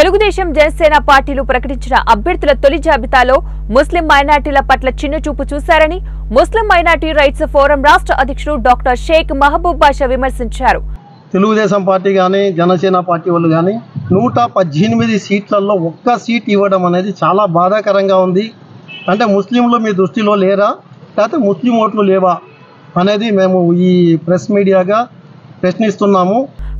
తెలుగుదేశం జనసేన పార్టీలు ప్రకటించిన అభ్యర్థుల తొలి జాబితాలో ముస్లిం మైనారిటీల పట్ల చిన్నచూపు చూశారని ముస్లిం మైనారిటీ రైట్స్ ఫోరం రాష్ట్ర అధ్యక్షుడు డాక్టర్ షేక్ మహబూబ్ బాషా విమర్శించారు. తెలుగుదేశం పార్టీ కానీ జనసేన పార్టీ వాళ్ళు కానీ 118 సీట్లలో ఒక్క సీట్ ఇవ్వడం అనేది చాలా బాధాకరంగా ఉంది. అంటే ముస్లింలు మీ దృష్టిలో లేరా, లేకపోతే ముస్లిం ఓట్లు లేవా అనేది మేము ఈ ప్రెస్ మీడియాగా ప్రశ్నిస్తున్నాము.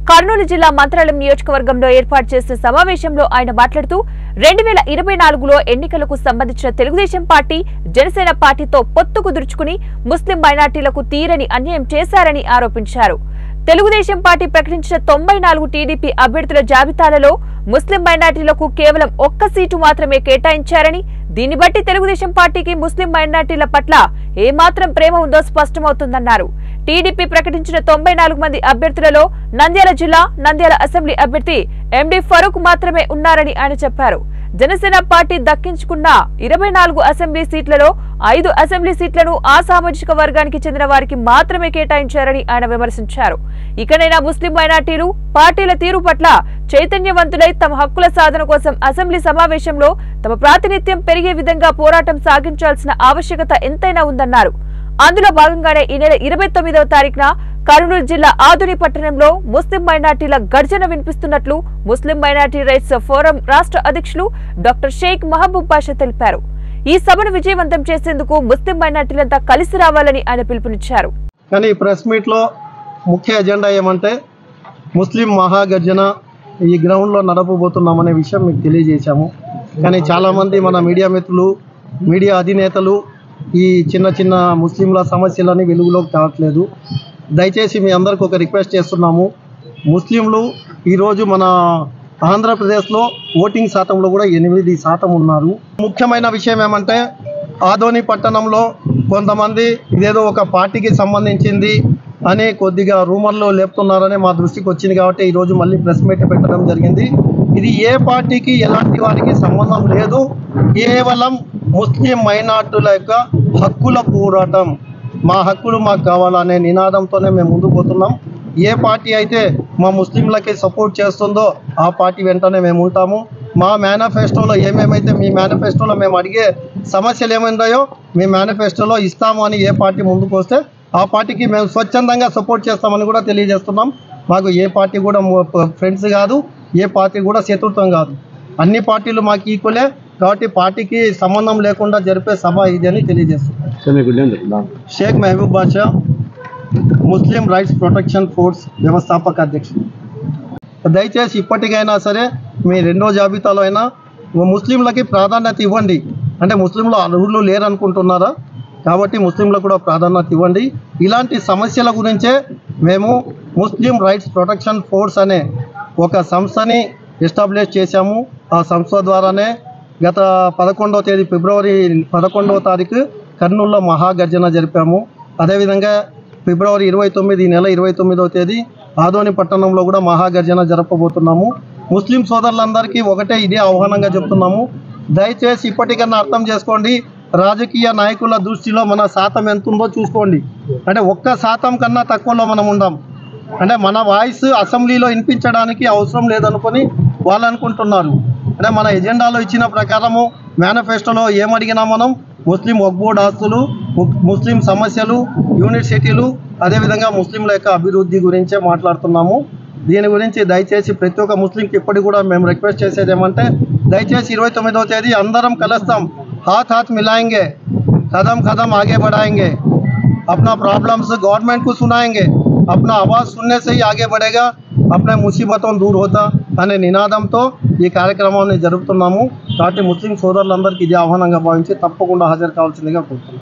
కర్నూలు జిల్లా మంత్రాలయం నియోజకవర్గంలో ఏర్పాటు చేసిన సమావేశంలో ఆయన మాట్లాడుతూ 2024లో ఎన్నికలకు సంబంధించిన తెలుగుదేశం పార్టీ జనసేన పార్టీతో పొత్తు కుదుర్చుకుని ముస్లిం మైనార్టీలకు తీరని అన్యాయం చేశారని ఆరోపించారు. తెలుగుదేశం పార్టీ ప్రకటించిన 94 టీడీపీ అభ్యర్థుల జాబితాలలో ముస్లిం మైనార్టీలకు కేవలం ఒక్క సీటు మాత్రమే కేటాయించారని, దీన్ని బట్టి తెలుగుదేశం పార్టీకి ముస్లిం మైనార్టీల పట్ల ఏమాత్రం ప్రేమ ఉందో స్పష్టమవుతుందన్నారు. టీడీపీ ప్రకటించిన 94 మంది అభ్యర్థులలో నంద్యాల జిల్లా నంద్యాల అసెంబ్లీ అభ్యర్థి ఎండి ఫరూక్ మాత్రమే ఉన్నారని ఆయన చెప్పారు. జనసేన పార్టీ దక్కించుకున్న 24 అసెంబ్లీ సీట్లలో 5 అసెంబ్లీ సీట్లను ఆ సామాజిక వర్గానికి చెందిన వారికి మాత్రమే కేటాయించారని ఆయన విమర్శించారు. ఇకనైనా ముస్లిం మైనార్టీలు పార్టీల తీరు పట్ల చైతన్యవంతులై తమ హక్కుల సాధన కోసం అసెంబ్లీ సమావేశంలో తమ ప్రాతినిధ్యం పెరిగే విధంగా పోరాటం సాగించాల్సిన ఆవశ్యకత ఎంతైనా ఉందన్నారు. అందులో భాగంగానే ఈ నెల 29వ తారీఖున కర్నూలు జిల్లా ఆదోని పట్టణంలో ముస్లిం మైనార్టీల గర్జన వినిపిస్తున్నట్లు ముస్లిం మైనార్టీ రైట్స్ ఫోరం రాష్ట్ర అధ్యక్షులు డాక్టర్ షేక్ మహబూబ్ బాషా తెలిపారు. ఈ సభను విజయవంతం చేసేందుకు ముస్లిం మైనార్టీలంతా కలిసి రావాలని ఆయన పిలుపునిచ్చారు. కానీ ఈ ప్రెస్ మీట్లో ముఖ్య ఎజెండా ఏమంటే ముస్లిం మహాగర్జన ఈ గ్రౌండ్లో నడపబోతున్నామనే విషయం మీకు తెలియజేశాము. కానీ చాలామంది మన మీడియా మిత్రులు, మీడియా అధినేతలు ఈ చిన్న చిన్న ముస్లింల సమస్యలని వెలుగులోకి తేవట్లేదు. దయచేసి మీ అందరికీ ఒక రిక్వెస్ట్ చేస్తున్నాము. ముస్లింలు ఈరోజు మన ఆంధ్రప్రదేశ్లో ఓటింగ్ శాతంలో కూడా 8% ఉన్నారు. ముఖ్యమైన విషయం ఏమంటే ఆదోని పట్టణంలో కొంతమంది ఇదేదో ఒక పార్టీకి సంబంధించింది అని కొద్దిగా రూమర్లు లేపుతున్నారని మా దృష్టికి వచ్చింది కాబట్టి ఈరోజు మళ్ళీ ప్రెస్ మీట్ పెట్టడం జరిగింది. ఇది ఏ పార్టీకి ఎలాంటి వారికి సంబంధం లేదు. కేవలం ముస్లిం మైనార్టీల యొక్క హక్కుల పోరాటం. మా హక్కులు మాకు కావాలనే నినాదంతోనే మేము ముందుకు పోతున్నాం. ఏ పార్టీ అయితే మా ముస్లింలకి సపోర్ట్ చేస్తుందో ఆ పార్టీ వెంటనే మేము ఉంటాము. మా మేనిఫెస్టోలో ఏమేమైతే మీ మేనిఫెస్టోలో మేము అడిగే సమస్యలు ఏమైందాయో మీ మేనిఫెస్టోలో ఇస్తాము అని ఏ పార్టీ ముందుకు వస్తే ఆ పార్టీకి మేము స్వచ్ఛందంగా సపోర్ట్ చేస్తామని కూడా తెలియజేస్తున్నాం. మాకు ఏ పార్టీ కూడా ఫ్రెండ్స్ కాదు, ఏ పార్టీ కూడా శత్రుత్వం కాదు. అన్ని పార్టీలు మాకు ఈక్వలే కాబట్టి పార్టీకి సంబంధం లేకుండా జరిపే సభ ఇది అని తెలియజేస్తున్నాం. షేక్ మహబూబ్ బాషా, ముస్లిం రైట్స్ ప్రొటెక్షన్ ఫోర్స్ వ్యవస్థాపక అధ్యక్షుడు. దయచేసి ఇప్పటికైనా సరే మీ రెండో జాబితాలో అయినా ముస్లింలకి ప్రాధాన్యత ఇవ్వండి. అంటే ముస్లింలు అర్హులు లేరనుకుంటున్నారా? కాబట్టి ముస్లింలకు కూడా ప్రాధాన్యత ఇవ్వండి. ఇలాంటి సమస్యల గురించే మేము ముస్లిం రైట్స్ ప్రొటెక్షన్ ఫోర్స్ అనే ఒక సంస్థని ఎస్టాబ్లిష్ చేశాము. ఆ సంస్థ ద్వారానే గత 11వ తేదీ ఫిబ్రవరి 11వ తారీఖు కర్నూలులో మహాగర్జన జరిపాము. అదేవిధంగా ఫిబ్రవరి 29 ఈ నెల 29వ తేదీ ఆదోని పట్టణంలో కూడా మహాగర్జన జరపబోతున్నాము. ముస్లిం సోదరులందరికీ ఒకటే ఇదే ఆహ్వానంగా చెప్తున్నాము. దయచేసి ఇప్పటికన్నా అర్థం చేసుకోండి. రాజకీయ నాయకుల దృష్టిలో మన శాతం ఎంత ఉందో చూసుకోండి. అంటే 1% కన్నా తక్కువలో మనం ఉందాం. అంటే మన వాయిస్ అసెంబ్లీలో వినిపించడానికి అవసరం లేదనుకొని వాళ్ళు అనుకుంటున్నారు. అంటే మన ఎజెండాలో ఇచ్చిన ప్రకారము మేనిఫెస్టోలో ఏమడిగినా మనం ముస్లిం వక్ఫ్ ఆస్తులు, ముస్లిం సమస్యలు, యూనివర్సిటీలు, అదేవిధంగా ముస్లింల యొక్క అభివృద్ధి గురించే మాట్లాడుతున్నాము. దీని గురించి దయచేసి ప్రతి ఒక్క ముస్లింకి ఇప్పటికి కూడా మేము రిక్వెస్ట్ చేసేది ఏమంటే దయచేసి 29వ తేదీ అందరం కలుస్తాం. हाथ मिलाएंगे, कदम कदम आगे बढ़ाएंगे, अपना प्रॉब्लम्स गवर्नमेंट को सुनाएंगे. अपना आवाज़ सुनने से ही आगे बढ़ेगा, अपने मुसीबतों दूर होता అనే నినాదంతో ఈ కార్యక్రమాన్ని జరుపుతున్నాము. కాబట్టి ముస్లిం సోదరులందరికీ ఇది ఆహ్వానంగా భావించి తప్పకుండా హాజరు కావాల్సిందిగా కోరుతున్నాం.